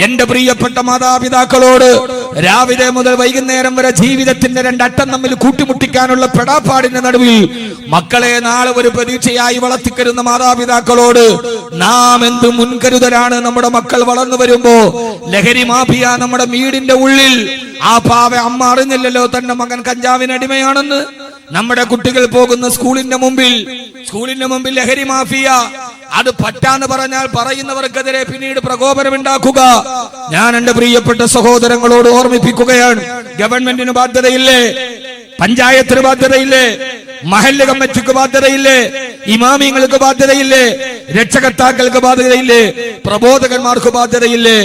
എന്റെ പ്രിയപ്പെട്ട മാതാപിതാക്കളോട് രാവിലെ മുതൽ വൈകുന്നേരം വരെ ജീവിതത്തിന്റെ രണ്ടറ്റം തമ്മിൽ കൂട്ടിമുട്ടിക്കാനുള്ള പെടാപ്പാടിന്റെ നടുവിൽ മക്കളെ നാളെ ഒരു പ്രതീക്ഷയായി വളർത്തിക്കരുന്ന മാതാപിതാക്കളോട് നാം എന്ത് മുൻകരുതലാണ് നമ്മുടെ മക്കൾ വളർന്നു വരുമ്പോ ലഹരി മാഫിയ നമ്മുടെ വീടിന്റെ ഉള്ളിൽ ആ പാവ അമ്മ അറിഞ്ഞില്ലല്ലോ തന്റെ മകൻ കഞ്ചാവിന് അടിമയാണെന്ന്. നമ്മുടെ കുട്ടികൾ പോകുന്ന സ്കൂളിന്റെ മുമ്പിൽ ലഹരി മാഫിയ, അത് പറ്റാന്ന് പറഞ്ഞാൽ പറയുന്നവർക്കെതിരെ പിന്നീട് പ്രകോപനമുണ്ടാക്കുക. ഞാൻ എന്റെ പ്രിയപ്പെട്ട സഹോദരങ്ങളോട് ഓർമ്മിപ്പിക്കുകയാണ്, ഗവൺമെന്റിന് ബാധ്യതയില്ലേ? പഞ്ചായത്തിന് ബാധ്യതയില്ലേ? മഹല്ല് കമ്മിറ്റിക്ക് ബാധ്യതയില്ലേ? ഇമാമിങ്ങൾക്ക് ബാധ്യതയില്ലേ? രക്ഷകർത്താക്കൾക്ക് ബാധ്യതയില്ലേ? പ്രബോധകന്മാർക്ക് ബാധ്യതയില്ലേ?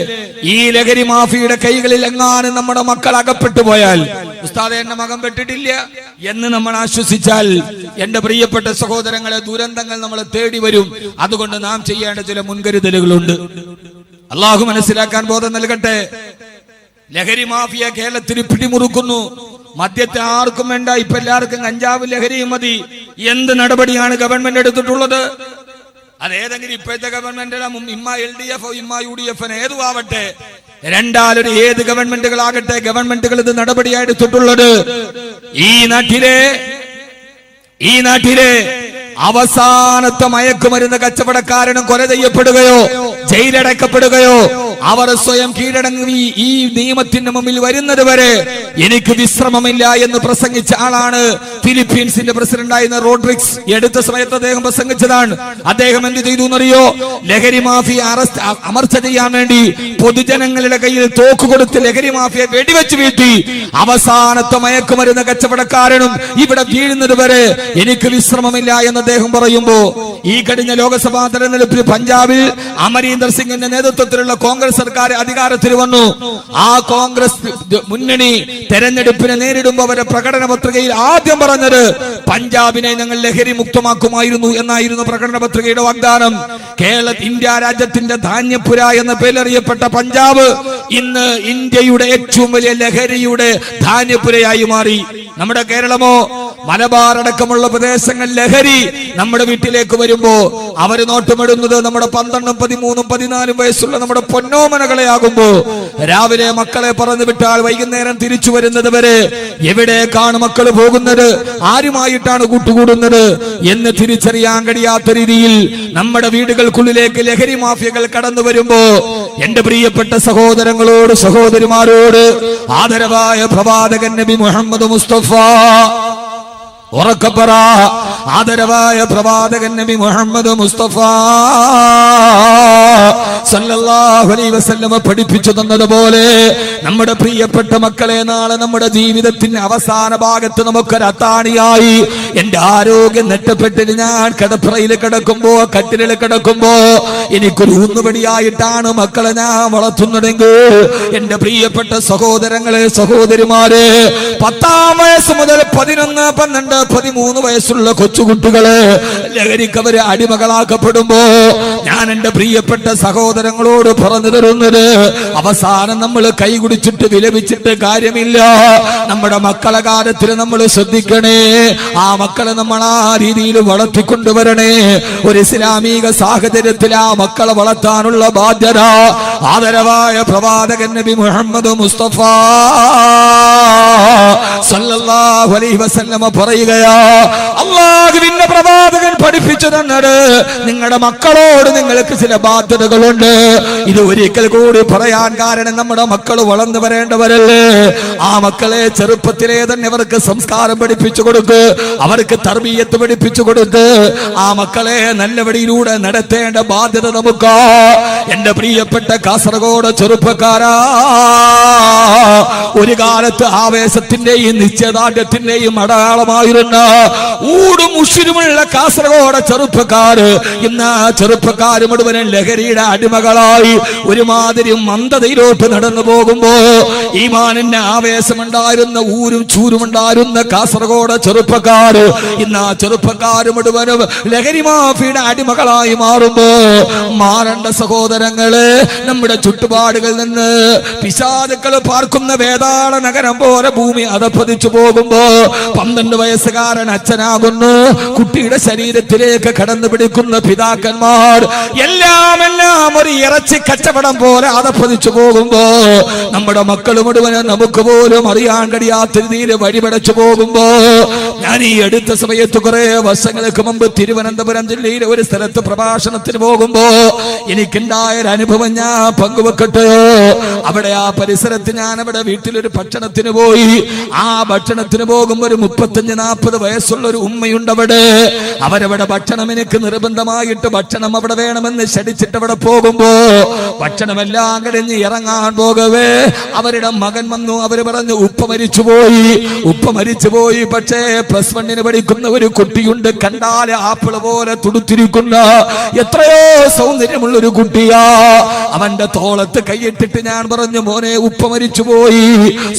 ഈ ലഹരി മാഫിയുടെ കൈകളിൽ എങ്ങാനും നമ്മുടെ മക്കൾ അകപ്പെട്ടു പോയാൽ, ഉസ്താദേ എന്റെ മകൻ പെട്ടിട്ടില്ല എന്ന് നമ്മൾ ആശ്വസിച്ചാൽ, എന്റെ പ്രിയപ്പെട്ട സഹോദരങ്ങളെ, ദുരന്തങ്ങൾ നമ്മളെ തേടി വരും. അതുകൊണ്ട് നാം ചെയ്യേണ്ട ചില മുൻകരുതലുകളുണ്ട്. അള്ളാഹു മനസ്സിലാക്കാൻ ബോധം നൽകട്ടെ. ലഹരി മാഫിയ കേരളത്തിൽ പിടിമുറുക്കുന്നു. മദ്യത്തെ ആർക്കും വേണ്ട, ഇപ്പൊ എല്ലാവർക്കും കഞ്ചാവ് ലഹരിയും മതി. എന്ത് നടപടിയാണ് ഗവൺമെന്റ് എടുത്തിട്ടുള്ളത്? അതേതെങ്കിലും ഇപ്പോഴത്തെ ഗവൺമെന്റ്, ഇമ്മ LDF ഇമ്മ UDF ഏതു ആവട്ടെ, രണ്ടാലൊരു ഏത് ഗവൺമെന്റുകളാകട്ടെ, ഗവൺമെന്റുകൾ ഇത് നടപടിയായി എടുത്തിട്ടുള്ളത്. ഈ നാട്ടിലെ അവസാനത്തെ മയക്കുമരുന്ന് കച്ചവടക്കാരനും കൊല ചെയ്യപ്പെടുകയോ ജയിലടക്കപ്പെടുകയോ അവർ സ്വയം കീഴടങ്ങി ഈ നിയമത്തിന് മുമ്പിൽ വരുന്നത് വരെ എനിക്ക് വിശ്രമമില്ല എന്ന് പ്രസംഗിച്ച ആളാണ് ഫിലിപ്പീൻസിന്റെ പ്രസിഡന്റായിരുന്ന റോഡ്രിക്സ്. എടുത്ത സമയത്ത് അദ്ദേഹം പ്രസംഗിച്ചതാണ്. അദ്ദേഹം എന്ത് ചെയ്തു എന്നറിയോ? ലഹരി മാഫിയ അമർച്ച ചെയ്യാൻ വേണ്ടി പൊതുജനങ്ങളുടെ കയ്യിൽ തോക്ക് കൊടുത്ത് ലഹരി മാഫിയ വെടിവെച്ച് വീഴ്ത്തി. അവസാനത്തെ മയക്കുമരുന്ന് കച്ചവടക്കാരനും ഇവിടെ വീഴുന്നത് വരെ എനിക്ക് വിശ്രമമില്ല എന്ന് അദ്ദേഹം പറയുമ്പോ, ഈ കഴിഞ്ഞ ലോക്സഭാ തെരഞ്ഞെടുപ്പിൽ പഞ്ചാബിൽ അമരീന്ദർ സിംഗിന്റെ നേതൃത്വത്തിലുള്ള കോൺഗ്രസ് സർക്കാർ അധികാരത്തിൽ വന്നു. ആ കോൺഗ്രസ് മുന്നണി തെരഞ്ഞെടുപ്പിനെ നേരിടുമ്പോൾ അവരുടെ പ്രകടന പത്രികയിൽ ആദ്യം പറഞ്ഞത് പഞ്ചാബിനെ ഞങ്ങൾ ലഹരി മുക്തമാക്കുമായിരുന്നു എന്നായിരുന്നു പ്രകടന പത്രികയുടെ വാഗ്ദാനം. ഇന്ത്യ രാജ്യത്തിന്റെ ധാന്യപുര എന്ന പേരറിയപ്പെട്ട പഞ്ചാബ് ഇന്ന് ഇന്ത്യയുടെ ഏറ്റവും വലിയ ലഹരിയുടെ ധാന്യപുരയായി മാറി. നമ്മുടെ കേരളമോ മലബാർ അടക്കമുള്ള പ്രദേശങ്ങൾ ലഹരി നമ്മുടെ വീട്ടിലേക്ക് വരുമ്പോ അവര് നോട്ടമിടുന്നത് നമ്മുടെ 12, 13, 14 വയസ്സുള്ള നമ്മുടെ പൊന്നോമനകളെ ആകുമ്പോ, രാവിലെ മക്കളെ പറഞ്ഞു വിട്ടാൽ വൈകുന്നേരം തിരിച്ചു വരുന്നത് വരെ എവിടേക്കാണ് മക്കൾ പോകുന്നത്, ആരുമായിട്ടാണ് കൂട്ടുകൂടുന്നത് എന്ന് തിരിച്ചറിയാൻ കഴിയാത്ത രീതിയിൽ നമ്മുടെ വീടുകൾക്കുള്ളിലേക്ക് ലഹരി മാഫിയകൾ കടന്നു വരുമ്പോ, എന്റെ പ്രിയപ്പെട്ട സഹോദരങ്ങളോട് സഹോദരിമാരോട് ആദരവായ പ്രവാചകൻ നബി മുഹമ്മദ് മുസ്തഫ, ഉറക്കപ്പറ, ആദരവായ പ്രവാചകൻ നബി മുഹമ്മദ് മുസ്തഫ സല്ലല്ലാഹു അലൈഹി വസല്ലം പഠിപ്പിച്ചു തന്നതുപോലെ നമ്മുടെ പ്രിയപ്പെട്ട മക്കളെ നാളെ നമ്മുടെ ജീവിതത്തിന്റെ അവസാന ഭാഗത്ത് നമുക്കൊരു അത്താണിയായി, എന്റെ ആരോഗ്യം നെട്ടപ്പെട്ടിട്ട് ഞാൻ കിടപ്പറയിൽ കിടക്കുമ്പോ, കട്ടിലിൽ കിടക്കുമ്പോ എനിക്കൊരു ഊന്നുപടിയായിട്ടാണ് മക്കളെ ഞാൻ വളർത്തുന്നതെങ്കിൽ, എന്റെ പ്രിയപ്പെട്ട സഹോദരങ്ങളെ സഹോദരിമാരെ, 10-ാം വയസ്സ് മുതൽ 11, 12, 13 വയസ്സുള്ള കൊച്ചുകുട്ടികളെ ലഹരിക്കവര് അടിമകളാക്കപ്പെടുമ്പോ, ഞാൻ എന്റെ പ്രിയപ്പെട്ട സഹോദരങ്ങളോട് പറഞ്ഞു തരുന്നത്, അവസാനം നമ്മൾ കൈകുടിച്ചിട്ട് വിലപിച്ചിട്ട് കാര്യമില്ല. നമ്മുടെ മക്കളെ കാര്യത്തിൽ നമ്മൾ ശ്രദ്ധിക്കണേ. ആ മക്കളെ നമ്മൾ ആ രീതിയിൽ വളർത്തിക്കൊണ്ടുവരണേ. ഒരു ഇസ്ലാമിക സാഹചര്യത്തിൽ ആ മക്കളെ വളർത്താനുള്ള ബാധ്യത ആദരവായ പ്രവാചകൻ നബി മുഹമ്മദ് മുസ്തഫ സല്ലല്ലാഹു അലൈഹി വസല്ലം പറയുകയാ, അല്ലാഹുവിന്റെ പ്രവാചകൻ പഠിപ്പിച്ചു തന്നത്, നിങ്ങളുടെ മക്കളോട് നിങ്ങൾക്ക് ചില ബാധ്യതകളുണ്ട്. ഇത് ഒരിക്കൽ കൂടി പറയാൻ കാരണം, നമ്മുടെ മക്കൾ വളർന്നു വരേണ്ടവരല്ലേ. ആ മക്കളെ ചെറുപ്പത്തിലേ തന്നെ അവർക്ക് സംസ്കാരം പഠിപ്പിച്ചു കൊടുക്ക്, അവർക്ക് തർബീയത്ത് പഠിപ്പിച്ചു കൊടുത്ത് ആ മക്കളെ നല്ല വഴിയിലൂടെ നടത്തേണ്ട ബാധ്യത നമുക്ക്. എന്റെ പ്രിയപ്പെട്ട കാസർഗോഡ് ചെറുപ്പക്കാരാ, ഒരു കാലത്ത് ആവേശത്തിന്റെയും നിശ്ചയദാർഢ്യത്തിന്റെയും അടയാളമായിരുന്ന ഊടും ഉഷിരുമുള്ള കാസർഗോഡ് ചെറുപ്പക്കാര് ഇന്ന് ചെറുപ്പക്കാര് മുഴുവനും ലഹരിയുടെ അടിമകളായി ഒരുമാതിരി മന്ദതയിലോട്ട് നടന്നു പോകുമ്പോ, ഈമാനിന്റെ ആവേശമുണ്ടായിരുന്ന ഊരും ചൂരുമുണ്ടായിരുന്ന കാസർഗോഡ് ചെറുപ്പക്കാര് ഇന്ന് ആ ചെറുപ്പക്കാര് മുഴുവനും ലഹരി മാഫിയുടെ അടിമകളായി മാറുമ്പോ, മാറേണ്ട സഹോദരങ്ങള്, നമ്മുടെ ചുറ്റുപാടുകളിൽ നിന്ന് പിശാചുക്കൾ പാർക്കുന്ന വേതാള നഗരം പോലെ ഭൂമി അധപ്പതിച്ചു പോകുമ്പോ, 12 വയസ്സുകാരൻ അച്ഛനാകുന്നു, കുട്ടിയുടെ ശരീരം ശരീരത്തിലേക്ക് കടന്നു പിടിക്കുന്ന പിതാക്കന്മാർ എല്ലാം ഒരു ഇറച്ചി കച്ചവടം പോലെ അതപ്പതിച്ചു പോകുമ്പോ നമ്മുടെ മക്കൾ മുഴുവനും നമുക്ക് പോലും അറിയാൻ കഴിയാത്ത രീതിയിൽ വഴിപടച്ചു പോകുമ്പോ ഞാൻ ഈ അടുത്ത സമയത്ത് കുറെ വർഷങ്ങൾക്ക് മുമ്പ് തിരുവനന്തപുരം ജില്ലയിലെ ഒരു സ്ഥലത്ത് പ്രഭാഷണത്തിന് പോകുമ്പോ എനിക്കുണ്ടായ ഒരു അനുഭവം ഞാൻ പങ്കുവെക്കട്ടെ. അവിടെ ആ പരിസരത്ത് ഞാൻ അവിടെ വീട്ടിലൊരു ഭക്ഷണത്തിന് പോയി. ആ ഭക്ഷണത്തിന് പോകുമ്പോ ഒരു 35-40 വയസ്സുള്ള ഒരു ഉമ്മയുണ്ട് അവിടെ. അവരവിടെ ഭക്ഷണം എനിക്ക് നിർബന്ധമായിട്ട് ഭക്ഷണം അവിടെ വേണമെന്ന് ക്ഷണിച്ചിട്ട് അവിടെ പോകുമ്പോ ഭക്ഷണമെല്ലാം കഴിഞ്ഞ് ഇറങ്ങാൻ പോകവേ അവരുടെ മകൻ വന്നു. അവര് പറഞ്ഞു ഉപ്പ മരിച്ചുപോയി. പക്ഷേ +1 പഠിക്കുന്ന ഒരു കുട്ടിയുണ്ട്, കണ്ടാല് ആപ്പിള് പോലെ തുടുത്തിരിക്കുന്ന എത്രയോ സൗന്ദര്യമുള്ള ഒരു കുട്ടിയാ. അവന്റെ തോളത്ത് കൈയിട്ടിട്ട് ഞാൻ പറഞ്ഞു, മോനെ ഉപ്പ മരിച്ചുപോയി.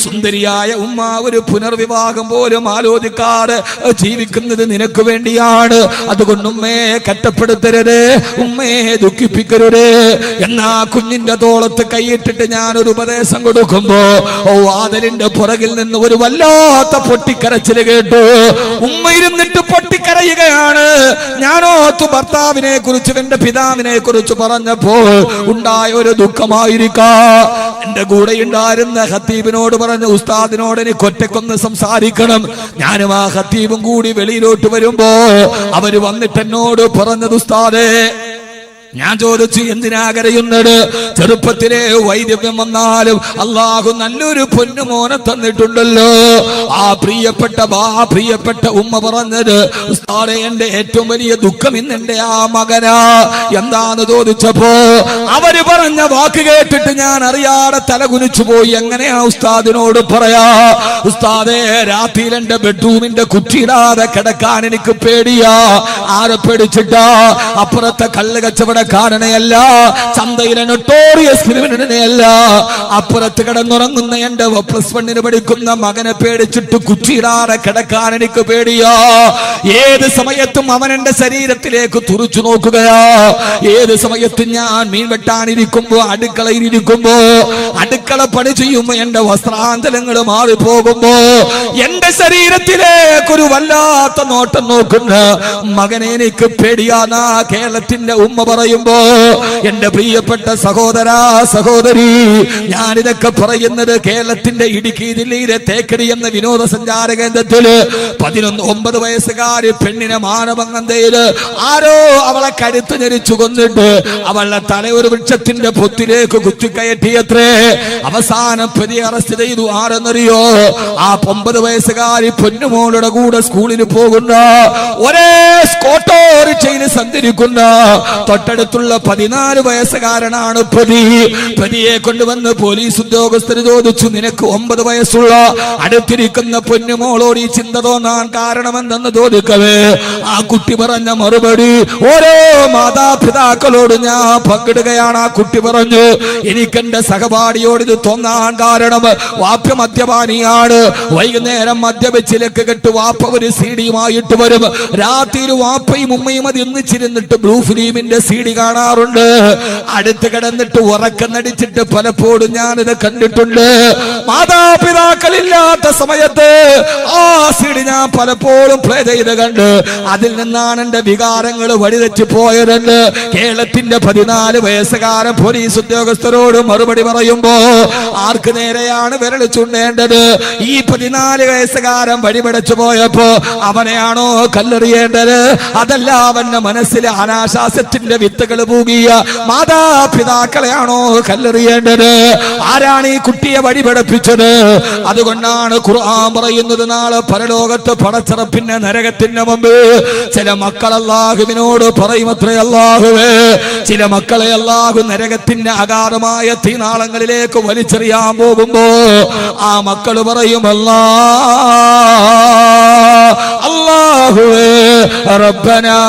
സുന്ദരിയായ ഉമ്മ ഒരു പുനർവിവാഹം പോലും ആലോചിക്കാതെ ജീവിക്കുന്നത് നിനക്ക് വേണ്ടിയാണ്. അതുകൊണ്ട് ഉമ്മയെ കഷ്ടപ്പെടുത്തരുത്, ഉമ്മയെ ദുഃഖിപ്പിക്കരുത്. എന്നാ കുഞ്ഞിന്റെ തോളത്ത് കൈയിട്ടിട്ട് ഞാനൊരു ഉപദേശം കൊടുക്കുമ്പോ വാതിലിന്റെ പുറകിൽ നിന്ന് ഒരു വല്ലാത്ത പൊട്ടിക്കരച്ചില് കേട്ടു. ഉമ്മ ഇരുന്നിട്ട് പൊട്ടിക്കരയുകയാണ്. ഞാനോത്തു ഭർത്താവിനെ കുറിച്ച് എന്റെ പിതാവിനെ കുറിച്ച് പറഞ്ഞപ്പോൾ ഉണ്ടായ ഒരു ദുഃഖമായിരിക്കാം. എന്റെ കൂടെ ഉണ്ടായിരുന്ന ഖത്തീബിനോട് പറഞ്ഞു, ഉസ്താദിനോട് എനിക്ക് ഒറ്റക്കൊന്ന് സംസാരിക്കണം. ഞാനും ആ ഖത്തീബും കൂടി വെളിയിലോട്ട് വരുമ്പോ അവര് വന്നിട്ട് എന്നോട് പറഞ്ഞത്, ഉസ്താദേ, ഞാൻ ചോദിച്ചു എന്തിനാ കരയുന്നത്? ചെറുപ്പത്തിലെ വൈദ്യം വന്നാലും അള്ളാഹു നല്ലൊരു പൊന്നുമോനെ തന്നിട്ടുണ്ടല്ലോ. ആ പ്രിയപ്പെട്ട ഉമ്മ പറഞ്ഞത്, ഉസ്താദേ, എന്റെ ഏറ്റവും വലിയ ദുഃഖം ഇന്ന് എന്റെ ആ മകനാ. എന്താന്ന് ചോദിച്ചപ്പോ അവര് പറഞ്ഞ വാക്ക് കേട്ടിട്ട് ഞാൻ അറിയാതെ തലകുനിച്ചു പോയി. എങ്ങനെയാ ഉസ്താദിനോട് പറയാ? ഉസ്താദേ, രാത്രിയിൽ എന്റെ ബെഡ്റൂമിന്റെ കുറ്റിയിടാതെ കിടക്കാൻ എനിക്ക് പേടിയാ. ആരെ പേടിച്ചിട്ടാ? അപ്പുറത്തെ കള്ള് കച്ചവടക്കാരനെയല്ല, ചന്തയിലെ നൊട്ടോറിയസ് ക്രിമിനലിനെയല്ല, അപ്പുറത്ത് കിടന്നുറങ്ങുന്ന എന്റെ +1 പഠിക്കുന്ന മകനെ പേടിച്ചിട്ട് കുറ്റിയിടാതെ കിടക്കാൻ എനിക്ക് പേടിയാ. ഏത് സമയത്തും അവൻ എന്റെ ശരീരത്തിലേക്ക് തുറിച്ചു നോക്കുകയാ. ഏത് സമയത്തും ഞാൻ മീൻ വെട്ടാനിരിക്കുമ്പോ, അടുക്കളയിൽ ഇരിക്കുമ്പോ, അടുക്കള പണി ചെയ്യുമ്പോ എന്റെ വസ്ത്രാന്തരങ്ങൾ മാറിപ്പോകുമ്പോ എന്റെ ശരീരത്തിലേക്ക് ഒരു വല്ലാത്ത നോട്ടം നോക്കുന്ന മകനെ എനിക്ക് പേടിയാന്നാ കേരളത്തിന്റെ ഉമ്മ പറയുമ്പോ, എന്റെ പ്രിയപ്പെട്ട സഹോദരാ സഹോദരി, ഞാനിതൊക്കെ പറയുന്നത് കേരളത്തിന്റെ ഇടുക്കി ജില്ലയിലെ തേക്കടി എന്ന വിനോദസഞ്ചാര കേന്ദ്രത്തില് 19 വയസ്സുകാരി പെണ്ണിനെ മാനഭംഗന്തയില് ആരോ അവളെ കഴുത്ത് ഞെരിച്ചു കൊന്നിട്ട് അവളുടെ തല ഒരു വൃക്ഷത്തിന്റെ പൊത്തിലേക്ക് കുത്തിക്കയറ്റിയത്രേ. അവസാനം പ്രതി അറസ്റ്റ് ചെയ്തു. ആരെന്നറിയോ? ആ 9 വയസ്സുകാരി പൊന്നുമോളുടെ കൂടെ സ്കൂളിൽ പോകുന്ന ഒരേ ഓട്ടോറിക്ഷയിൽ സഞ്ചരിക്കുന്ന തൊട്ടടുത്തുള്ള 14 വയസ്സുകാരനാണ് പ്രതി. പ്രതിയെ കൊണ്ടുവന്ന് പോലീസ് ഉദ്യോഗസ്ഥർ ചോദിച്ചു, നിനക്ക് 9 വയസ്സുള്ള അടുത്തിരിക്കുന്ന പൊന്നുമോളോട് ഈ ചിന്ത തോന്നാൻ കാരണമെന്തെന്ന് ചോദിക്കവേ ആ കുട്ടി പറഞ്ഞ മറുപടി ഓരോ മാതാപിതാക്കളോട് ഞാൻ പങ്കിടുകയാണ്. ആ കുട്ടി പറഞ്ഞു, എനിക്കെന്റെ സഹപാഠിയോട് ഇത് തോന്നാൻ കാരണം വാപ്പ മദ്യപാനിയാണ്. വൈകുന്നേരം മദ്യപിച്ചിലേക്ക് കെട്ട് വാപ്പ ഒരു സീഡിയുമായിട്ട് വരും. രാത്രി വാപ്പയും ഉമ്മയും അത് ഒന്നിച്ചിരുന്നിട്ട് ബ്ലൂ ഫിലിമിന്റെ സീഡി കാണാറുണ്ട്. അടുത്ത് കിടന്നിട്ട് ഉറക്കം നടിച്ചിട്ട് പലപ്പോഴും ഞാനിത് കണ്ടിട്ടുണ്ട്. മാതാപിതാക്കളില്ലാത്ത സമയത്ത് ആ സീഡി ഞാൻ പലപ്പോഴും പ്ലേ ചെയ്ത് കണ്ട് അതിൽ നിന്നാണ് എന്റെ വികാരങ്ങൾ വഴിതെറ്റി പോയതെന്ന് കേരളത്തിന്റെ 14 വയസ്സുകാരൻ പോലീസ് ഉദ്യോഗസ്ഥരോട് മറുപടി പറയുമ്പോ ആർക്ക് നേരെയാണ് വിരൽ ചൂണ്ടേണ്ടത്? ഈ 14 വയസ്സുകാരൻ വഴിപടച്ചു പോയപ്പോ അവനെയാണോ കല്ലെറിയേണ്ടത്? അതല്ല അവന്റെ മനസ്സിലെ അനാശാസ്യത്തിന്റെ വിത്തുകൾ പൂകിയ മാതാപിതാക്കളെയാണോ കല്ലെറിയേണ്ടത്? ആരാണ് ഈ കുട്ടിയെ വഴിപടപ്പിച്ചത്? അതുകൊണ്ടാണ് ഖുർആൻ പറയുന്നത്, നാളെ പരലോകത്ത് പടച്ചറപ്പിന്റെ നരകത്തിന്റെ മുമ്പ് ചില മക്കൾ അല്ലാഹുവിനോട് പറയുമത്രേ, അല്ലാഹുവേ, ചില മക്കളെ അല്ലാഹു നരകത്തിന്റെ അഗാധമായ തീനാളങ്ങളിലേക്ക് വലിച്ചെറിയാൻ പോകുമ്പോ ആ മക്കൾ പറയും, അല്ലാഹുവേ റബ്ബനാ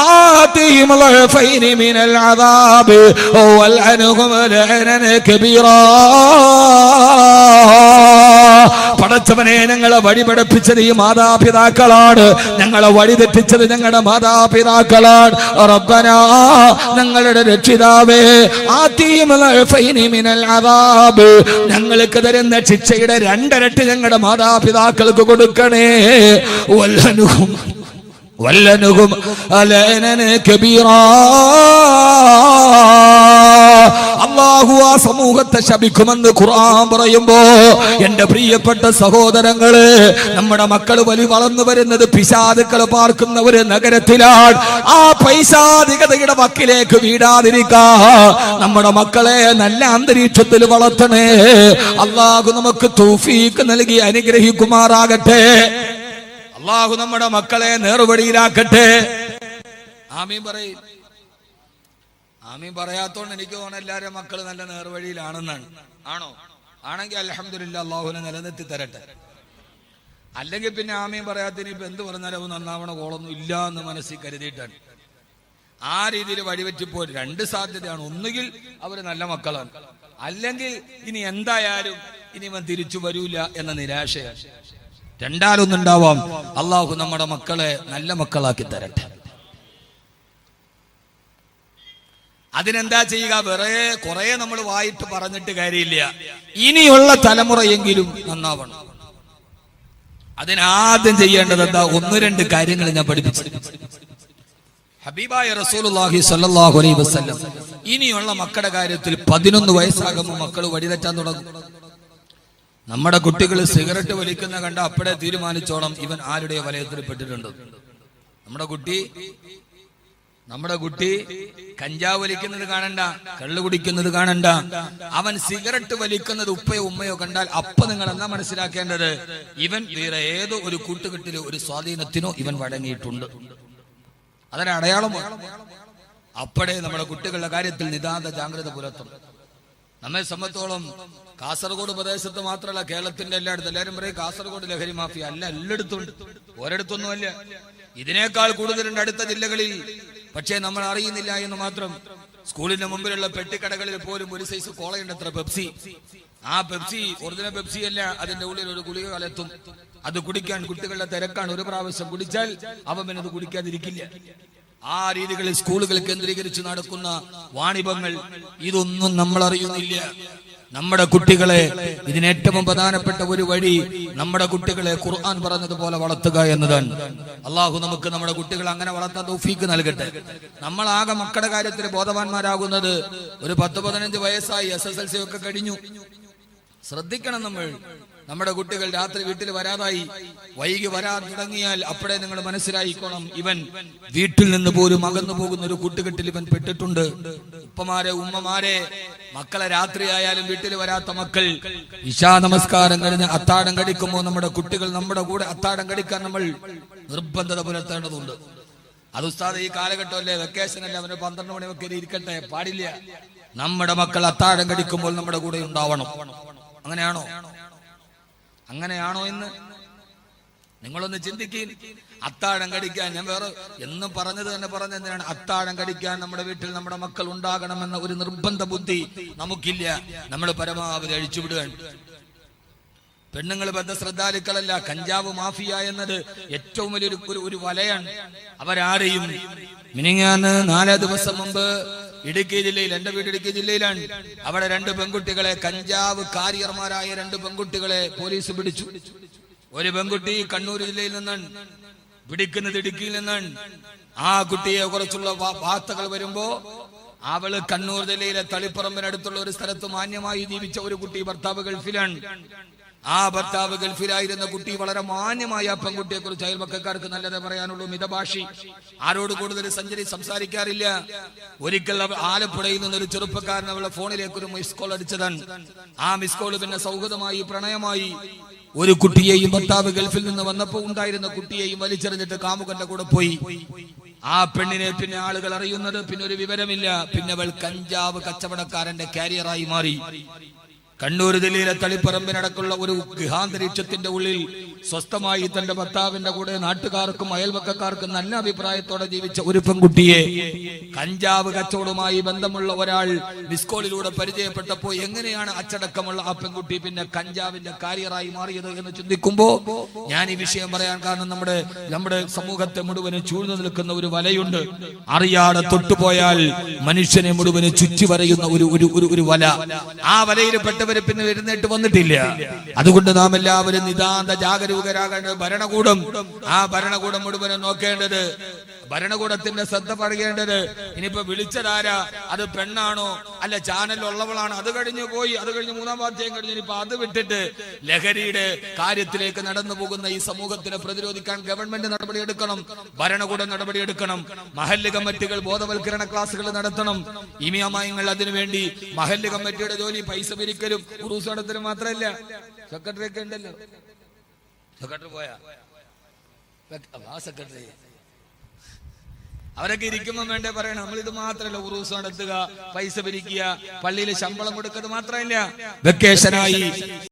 ആതിഹിം ളഅഫൈൻ മിനൽ അദാബ് വൽഅൻഹും ലഅനൻ കബീറാ. പടച്ചവനെ, ഞങ്ങളെ വഴിപടപ്പിച്ചത് ഈ മാതാപിതാക്കളാണ്, ഞങ്ങളെ വഴിതെറ്റിച്ചത് ഞങ്ങളുടെ മാതാപിതാക്കളാണ്. റബ്ബനാ, ഞങ്ങളുടെ രക്ഷിതാവേ, ആതിഹിം ളഅഫൈൻ മിനൽ അദാബ്, ഞങ്ങൾക്ക് തരുന്ന ശിക്ഷയുടെ 2 ഇരട്ടി ഞങ്ങളുടെ മാതാപിതാക്കൾക്ക് കൊടുക്കണേ. വൽഅൻഹും വല്ലനുഹും അലനന കബീറാ. അല്ലാഹു ആ സമൂഹത്തെ ശപിക്കുമെന്ന് ഖുർആൻ പറയുമ്പോ എന്റെ പ്രിയപ്പെട്ട സഹോദരങ്ങളെ, നമ്മുടെ മക്കൾ വളർന്നു വരുന്നത് പിശാചുക്കൾ പാർക്കുന്ന ഒരു നഗരത്തിലാണ്. ആ പൈശാചികതയുടെ വക്കിലേക്ക് വീടാതിരിക്കാ നമ്മുടെ മക്കളെ നല്ല അന്തരീക്ഷത്തിൽ വളർത്തണേ. അല്ലാഹു നമുക്ക് തൗഫീഖ് നൽകി അനുഗ്രഹിക്കുമാറാകട്ടെ. അല്ലാഹു നമ്മുടെ മക്കളെ നേർവഴിയിലാക്കട്ടെ. ആമീൻ പറയും. ആമീൻ പറയാത്തോണ്ട് എനിക്ക് തോന്നുന്നു എല്ലാവരും മക്കൾ നല്ല നേർവഴിയിലാണെന്നാണ്. ആണോ? ആണെങ്കിൽ അൽഹംദുലില്ലാ, അല്ലാഹുവിനെ നിലനിർത്തി തരട്ടെ. അല്ലെങ്കിൽ പിന്നെ ആമീൻ പറയാത്തതിന് ഇപ്പൊ എന്ത് പറഞ്ഞാലും അവൻ നന്നാവണ കോളൊന്നും ഇല്ല എന്ന് മനസ്സിൽ കരുതിയിട്ടാണ്. ആ രീതിയിൽ വഴിവെറ്റിപ്പോ രണ്ട് സാധ്യതയാണ്. ഒന്നുകിൽ അവര് നല്ല മക്കളാണ്, അല്ലെങ്കിൽ ഇനി എന്തായാലും ഇനി അവൻ തിരിച്ചു വരൂല എന്ന നിരാശയാണ്. രണ്ടാലൊന്നുണ്ടാവാം. അള്ളാഹു നമ്മുടെ മക്കളെ നല്ല മക്കളാക്കി തരട്ടെ. അതിനെന്താ ചെയ്യുക? വേറെ കുറെ നമ്മൾ വായിട്ട് പറഞ്ഞിട്ട് കാര്യമില്ല. ഇനിയുള്ള തലമുറയെങ്കിലും നന്നാവണം. അതിനാദ്യം ചെയ്യേണ്ടത് എന്താ? ഒന്ന് രണ്ട് കാര്യങ്ങൾ ഞാൻ പഠിപ്പിച്ചു. ഹബീബായ റസൂലുള്ളാഹി സ്വല്ലല്ലാഹു അലൈഹി വസല്ലം ഇനിയുള്ള മക്കളുടെ കാര്യത്തിൽ 11 വയസ്സാകുമ്പോൾ മക്കൾ വഴിതെറ്റാൻ തുടങ്ങും. നമ്മുടെ കുട്ടികൾ സിഗരറ്റ് വലിക്കുന്ന കണ്ട അപ്പോഴേ തീരുമാനിച്ചോണം ഇവൻ ആരുടെ വലയത്തിൽ പെട്ടിട്ടുണ്ട്. നമ്മുടെ കുട്ടി കഞ്ചാവ് വലിക്കുന്നത് കാണണ്ട, കള്ളു കുടിക്കുന്നത് കാണണ്ട, അവൻ സിഗരറ്റ് വലിക്കുന്നത് ഉപ്പയോ ഉമ്മയോ കണ്ടാൽ അപ്പൊ നിങ്ങൾ എന്താ മനസ്സിലാക്കേണ്ടത്? ഇവൻ വേറെ ഏതോ ഒരു കൂട്ടുകെട്ടിലോ ഒരു സ്വാധീനത്തിനോ ഇവൻ വഴങ്ങിയിട്ടുണ്ട്. അതൊരു അടയാളമാണ്. അപ്പോഴേ നമ്മുടെ കുട്ടികളുടെ കാര്യത്തിൽ നിതാന്ത ജാഗ്രത പുലർത്തണം. നമ്മെ സംബന്ധിച്ചോളം കാസർഗോഡ് പ്രദേശത്ത് മാത്രമല്ല, കേരളത്തിന്റെ എല്ലായിടത്തും. എല്ലാവരും പറയും കാസർഗോഡ് ലഹരി മാഫിയ. അല്ല, എല്ലായിടത്തും ഉണ്ട്, ഒരിടത്തൊന്നുമല്ല. ഇതിനേക്കാൾ കൂടുതലുണ്ട് അടുത്ത ജില്ലകളിൽ. പക്ഷേ നമ്മൾ അറിയുന്നില്ല എന്ന് മാത്രം. സ്കൂളിന്റെ മുമ്പിലുള്ള പെട്ടിക്കടകളിൽ പോലും ഒരു സൈസ് കോളയുണ്ട്, അത്ര പെപ്സി. ആ പെപ്സി ഒറിജിനൽ പെപ്സി അല്ല, അതിന്റെ ഉള്ളിൽ ഒരു ഗുളിക കലർത്തും. അത് കുടിക്കാൻ കുട്ടികളുടെ തിരക്കാണ്. ഒരു പ്രാവശ്യം കുടിച്ചാൽ അവൻ പിന്നെ അത് കുടിക്കാതിരിക്കില്ല. ആ രീതികളിൽ സ്കൂളുകൾ കേന്ദ്രീകരിച്ച് നടക്കുന്ന വാണിഭങ്ങൾ, ഇതൊന്നും നമ്മൾ അറിയുന്നില്ല. നമ്മുടെ കുട്ടികളെ ഇതിനേറ്റവും പ്രധാനപ്പെട്ട ഒരു വഴി നമ്മുടെ കുട്ടികളെ ഖുർആൻ പറഞ്ഞതുപോലെ വളർത്തുക എന്നതാണ്. അള്ളാഹു നമുക്ക് നമ്മുടെ കുട്ടികളെ അങ്ങനെ വളർത്താൻ തൗഫീക്ക് നൽകട്ടെ. നമ്മളാകെ മക്കളുടെ കാര്യത്തിൽ ബോധവാന്മാരാകുന്നത് ഒരു 10-15 വയസ്സായി, SSLC ഒക്കെ കഴിഞ്ഞു. ശ്രദ്ധിക്കണം നമ്മൾ. നമ്മുടെ കുട്ടികൾ രാത്രി വീട്ടിൽ വരാതായി, വൈകി വരാൻ തുടങ്ങിയാൽ അപ്പോഴേ നിങ്ങൾ മനസ്സിലായിക്കോണം ഇവൻ വീട്ടിൽ നിന്ന് പോലും അകന്നു പോകുന്ന ഒരു കൂട്ടുകെട്ടിൽ ഇവൻ പെട്ടിട്ടുണ്ട്. ഉപ്പമാരെ, ഉമ്മമാരെ, മക്കളെ രാത്രിയായാലും വീട്ടിൽ വരാത്ത മക്കൾ ഇശാ നമസ്കാരം കഴിഞ്ഞ് അത്താഴം കടിക്കുമ്പോൾ നമ്മുടെ കുട്ടികൾ നമ്മുടെ കൂടെ അത്താഴം കടിക്കാൻ നമ്മൾ നിർബന്ധത പുലർത്തേണ്ടതുണ്ട്. അത് ഉസ്താദ് ഈ കാലഘട്ടമല്ലേ, വെക്കേഷൻ അല്ലേ, അവന് 12 മണി വരെ ഇരിക്കട്ടെ, പാടില്ല. നമ്മുടെ മക്കൾ അത്താഴം കടിക്കുമ്പോൾ നമ്മുടെ കൂടെ ഉണ്ടാവണം. അങ്ങനെയാണോ എന്ന് നിങ്ങളൊന്ന് ചിന്തിക്കുക. അത്താഴം കടിക്കാൻ ഞാൻ വേറെ എന്നും പറഞ്ഞെന്തിനാണ്? അത്താഴം കടിക്കാൻ നമ്മുടെ വീട്ടിൽ നമ്മുടെ മക്കൾ ഉണ്ടാകണമെന്ന ഒരു നിർബന്ധ ബുദ്ധി നമുക്കില്ല. നമ്മൾ പരമാവധി അഴിച്ചുവിടുകയാണ്. പെണ്ണുങ്ങൾ ബദ്ധശ്രദ്ധാലുക്കളല്ല. കഞ്ചാവ് മാഫിയ എന്നത് ഏറ്റവും വലിയൊരു വലയാണ്. അവരാരെയും മിനിങ്ങാന്ന് 4 ദിവസം മുമ്പ് ഇടുക്കി ജില്ലയിൽ, എന്റെ വീട് ഇടുക്കി ജില്ലയിലാണ്, അവിടെ 2 പെൺകുട്ടികളെ, കഞ്ചാവ് കാരിയർമാരായ 2 പെൺകുട്ടികളെ പോലീസ് പിടിച്ചു. ഒരു പെൺകുട്ടി കണ്ണൂർ ജില്ലയിൽ നിന്നാണ്, പിടിക്കുന്നത് ഇടുക്കിയിൽ നിന്നാണ്. ആ കുട്ടിയെ കുറിച്ചുള്ള വാർത്തകൾ വരുമ്പോ അവള് കണ്ണൂർ ജില്ലയിലെ തളിപ്പറമ്പിനടുത്തുള്ള ഒരു സ്ഥലത്ത് മാന്യമായി ജീവിച്ച ഒരു കുട്ടി. ഭർത്താവ് ഗൾഫിലാണ്. ആ ഭർത്താവ് ഗൾഫിലായിരുന്ന കുട്ടി വളരെ മാന്യമായ ആ പെൺകുട്ടിയെ കുറിച്ച് അയൽവക്കക്കാർക്ക് നല്ലതേ പറയാനുള്ളൂ. മിതഭാഷി, ആരോട് കൂടുതൽ സംസാരിക്കാറില്ല. ഒരിക്കൽ ആലപ്പുഴയിൽ നിന്നൊരു ചെറുപ്പക്കാരൻ അവളുടെ ഫോണിലേക്ക് ഒരു മിസ് കോൾ അടിച്ചതാണ്. ആ മിസ് കോൾ പിന്നെ സൗഹൃദമായി, പ്രണയമായി. ഒരു കുട്ടിയെയും ഭർത്താവ് ഗൾഫിൽ നിന്ന് വന്നപ്പോ ഉണ്ടായിരുന്ന കുട്ടിയെയും വലിച്ചെറിഞ്ഞിട്ട് കാമുകന്റെ കൂടെ പോയി. ആ പെണ്ണിനെ പിന്നെ ആളുകൾ അറിയുന്നത് പിന്നെ ഒരു വിവരമില്ല. പിന്നെ അവൾ കഞ്ചാവ് കച്ചവടക്കാരന്റെ കാരിയറായി മാറി. കണ്ണൂർ ജില്ലയിലെ തളിപ്പറമ്പിനടക്കുള്ള ഒരു ഗൃഹാന്തരീക്ഷത്തിന്റെ ഉള്ളിൽ സ്വസ്ഥമായി തന്റെ ഭർത്താവിന്റെ കൂടെ നാട്ടുകാർക്കും അയൽവക്കക്കാർക്കും നല്ല അഭിപ്രായത്തോടെ ജീവിച്ച ഒരു പെൺകുട്ടിയെ കഞ്ചാവ് കച്ചവടവുമായി ബന്ധമുള്ള ഒരാൾ മിസ്കോളിലൂടെ പരിചയപ്പെട്ടപ്പോ എങ്ങനെയാണ് അച്ചടക്കമുള്ള ആ പെൺകുട്ടി പിന്നെ കഞ്ചാവിന്റെ കാരിയറായി മാറിയത് എന്ന് ചിന്തിക്കുമ്പോ ഞാൻ ഈ വിഷയം പറയാൻ കാരണം നമ്മുടെ സമൂഹത്തെ മുഴുവനും ചൂഴ്ന്നു നിൽക്കുന്ന ഒരു വലയുണ്ട്. അറിയാതെ തൊട്ടുപോയാൽ മനുഷ്യനെ മുഴുവനും ചുറ്റി വരയുന്ന ഒരു വല. ആ വലയിൽ പെട്ടവരെ പിന്നെ എഴുന്നേറ്റ് വന്നിട്ടില്ല. അതുകൊണ്ട് നാം എല്ലാവരും നിതാന്ത ജാഗ്രത ജാഗരൂകരാകേണ്ടത് ഭരണകൂടം. ആ ഭരണകൂടം മുഴുവനും നോക്കേണ്ടത്, ഭരണകൂടത്തിന്റെ ശ്രദ്ധ പറയേണ്ടത്, ഇനിയിപ്പോ വിളിച്ചതാരാ, അത് പെണ്ണാണോ അല്ല ചാനലുള്ളവളാണോ, അത് കഴിഞ്ഞ് പോയി, അത് കഴിഞ്ഞ് മൂന്നാം വാദ്യം കഴിഞ്ഞ് ഇനിയിപ്പോ അത് വിട്ടിട്ട് ലഹരിയുടെ കാര്യത്തിലേക്ക് നടന്നു പോകുന്ന ഈ സമൂഹത്തിനെ പ്രതിരോധിക്കാൻ ഗവൺമെന്റ് നടപടിയെടുക്കണം, ഭരണകൂടം നടപടിയെടുക്കണം. മഹല്ല് കമ്മിറ്റികൾ ബോധവൽക്കരണ ക്ലാസുകൾ നടത്തണം. ഇമിയമായങ്ങൾ അതിനുവേണ്ടി മഹല്ല് കമ്മിറ്റിയുടെ ജോലി പൈസ പിരിക്കലും ഉറൂസ് നടത്തലും മാത്രമല്ല. സെക്രട്ടറി ഒക്കെ ഉണ്ടല്ലോ, സെക്രട്ടറി പോയാ സെക്രട്ടറി അവരൊക്കെ ഇരിക്കുമ്പോൾ വേണ്ടേ പറയണം. നമ്മളിത് മാത്രമല്ല, ഉറൂസ് നടത്തുക, പൈസ പിരിക്കുക, പള്ളിയിൽ ശമ്പളം കൊടുക്കുന്നത് മാത്രമല്ല, വെക്കേഷനായി